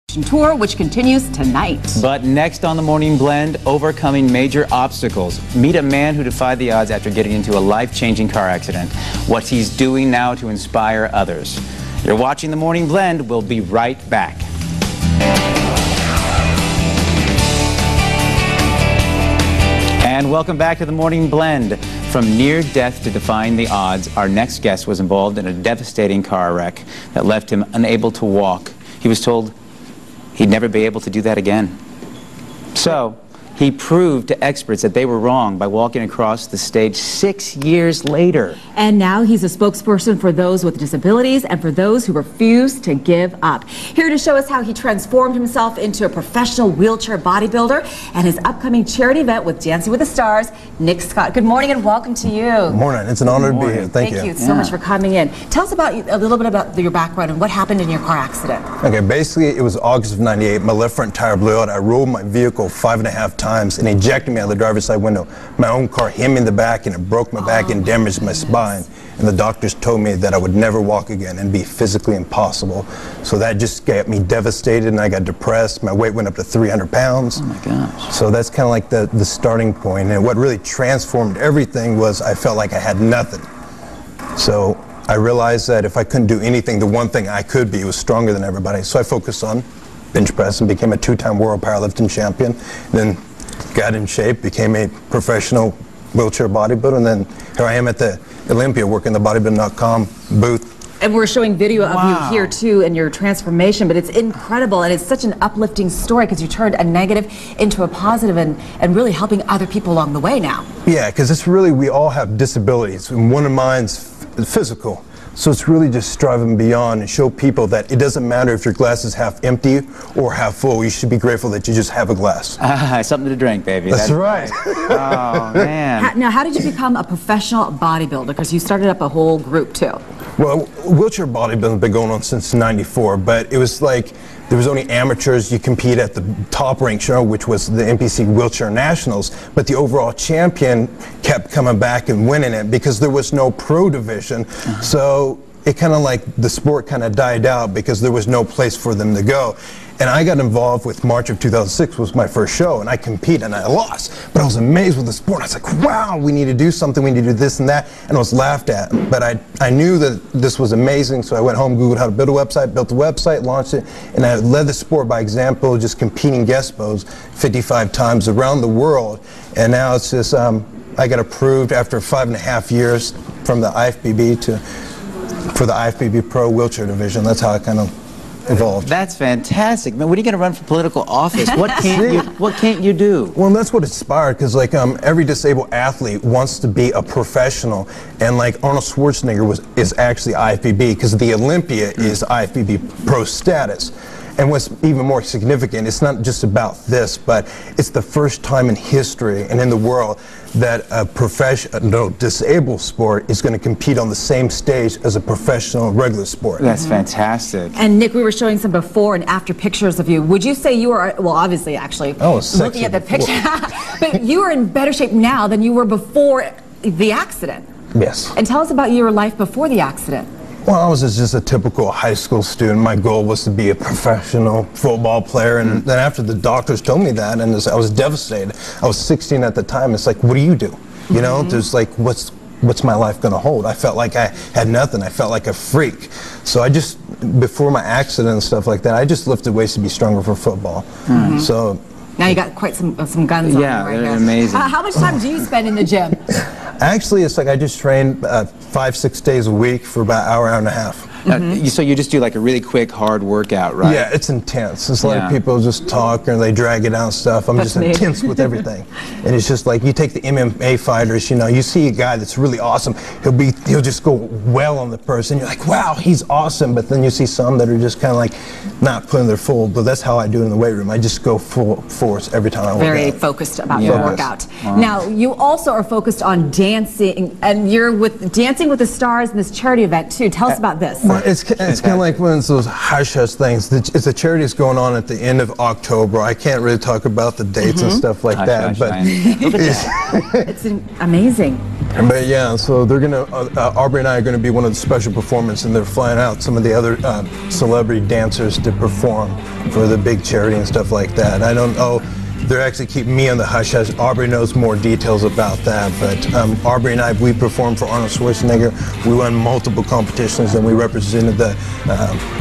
Tour, which continues tonight. But next on the Morning Blend, overcoming major obstacles. Meet a man who defied the odds after getting into a life-changing car accident. What he's doing now to inspire others. You're watching the Morning Blend. We'll be right back. And welcome back to the Morning Blend. From near death to defying the odds, our next guest was involved in a devastating car wreck that left him unable to walk. He was told he'd never be able to do that again. So he proved to experts that they were wrong by walking across the stage 6 years later. And now he's a spokesperson for those with disabilities and for those who refuse to give up. Here to show us how he transformed himself into a professional wheelchair bodybuilder and his upcoming charity event with Dancing with the Stars, Nick Scott. Good morning and welcome to you. Good morning. It's an honor to be here. Thank you. Thank you so much for coming in. Tell us about a little bit about your background and what happened in your car accident. Okay, basically it was August of '98. My left front tire blew out. I rolled my vehicle 5.5 times and ejected me out of the driver's side window. My own car hit me in the back and it broke my back and damaged my spine. And the doctors told me that I would never walk again and be physically impossible. So that just got me devastated and I got depressed. My weight went up to 300 pounds. Oh my gosh. So that's kind of like the starting point. And what really transformed everything was I felt like I had nothing. So I realized that if I couldn't do anything, the one thing I could be was stronger than everybody. So I focused on bench press and became a 2-time world powerlifting champion. Then got in shape, became a professional wheelchair bodybuilder, and then here I am at the Olympia working the bodybuilding.com booth. And we're showing video of you here too and your transformation, but it's incredible and it's such an uplifting story because you turned a negative into a positive and really helping other people along the way now. Yeah, because it's really, we all have disabilities and one of mine's physical. So it's really just striving beyond and show people that it doesn't matter if your glass is half empty or half full. You should be grateful that you just have a glass. Something to drink, baby. That's right. Oh, man. Now, how did you become a professional bodybuilder? Because you started up a whole group, too. Well, wheelchair bodybuilding has been going on since '94, but it was like there was only amateurs. You compete at the top ranked show, which was the NPC Wheelchair Nationals, but the overall champion kept coming back and winning it because there was no pro division. So it kind of like the sport kind of died out because there was no place for them to go. And I got involved with March of 2006 was my first show, and I competed and I lost. But I was amazed with the sport. I was like, wow, we need to do something, we need to do this and that. And I was laughed at. But I knew that this was amazing, so I went home, Googled how to build a website, built the website, launched it, and I led the sport by example, just competing guest expos 55 times around the world. And now it's just, I got approved after 5.5 years from the IFBB for the IFBB Pro Wheelchair Division. That's how I kind of evolved. That's fantastic, man. When are you going to run for political office? What can't you do? Well, that's what inspired, because like every disabled athlete wants to be a professional, and like Arnold Schwarzenegger is actually IFBB because the Olympia is IFBB Pro status. And what's even more significant, it's not just about this, but it's the first time in history and in the world that a professional disabled sport is going to compete on the same stage as a professional regular sport. That's fantastic. And Nick, we were showing some before and after pictures of you. Would you say you are, well, obviously, actually, looking at the picture, but you are in better shape now than you were before the accident. Yes. And tell us about your life before the accident. Well, I was just a typical high school student. My goal was to be a professional football player, and then after the doctors told me that, and I was devastated. I was 16 at the time. It's like, what do you do? You know, there's like, what's my life going to hold? I felt like I had nothing. I felt like a freak. So I just, before my accident and stuff like that, I just lifted weights to be stronger for football. So now you got quite some guns on you right they're now. Amazing. How much time do you spend in the gym? Actually, it's like I just train 5-6 days a week for about an hour, hour and a half. So you just do like a really quick, hard workout, right? Yeah, it's intense. It's like people just talk and they drag it out and stuff. I'm just intense with everything. And it's just like, you take the MMA fighters, you know, you see a guy that's really awesome, he'll just go well on the person. You're like, wow, he's awesome. But then you see some that are just kind of like not putting their full, but that's how I do it in the weight room. I just go full force every time I work out. Very focused about your workout. Now, you also are focused on dancing, and you're with Dancing with the Stars in this charity event too. Tell us about this. Well, it's kind of like one of those hush-hush things. It's a charity that's going on at the end of October. I can't really talk about the dates and stuff like that, but it's amazing. But yeah, so they're gonna Aubrey and I are gonna be one of the special performers, and they're flying out some of the other celebrity dancers to perform for the big charity and stuff like that. I don't know. They're actually keeping me on the hush hush. Aubrey knows more details about that, but Aubrey and I, we performed for Arnold Schwarzenegger. We won multiple competitions, and we represented the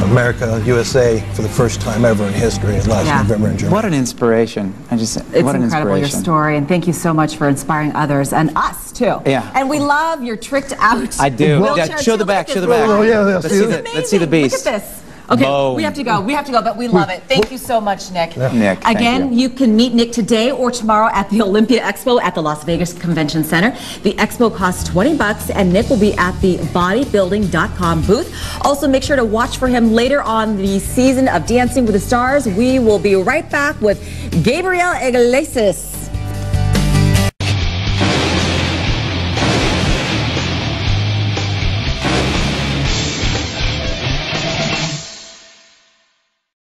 America, USA for the first time ever in history last November in Germany. What an inspiration. It's incredible, your story, and thank you so much for inspiring others, and us too. Yeah. And we love your tricked out. I do. Show the back, show the back. Oh, yeah, let's see the beast. Look at this. Okay, Boom. we have to go, but we love it. Thank you so much, Nick. Nick, again, you can meet Nick today or tomorrow at the Olympia Expo at the Las Vegas Convention Center. The expo costs $20, and Nick will be at the bodybuilding.com booth. Also, make sure to watch for him later on the season of Dancing with the Stars. We will be right back with Gabriel Iglesias.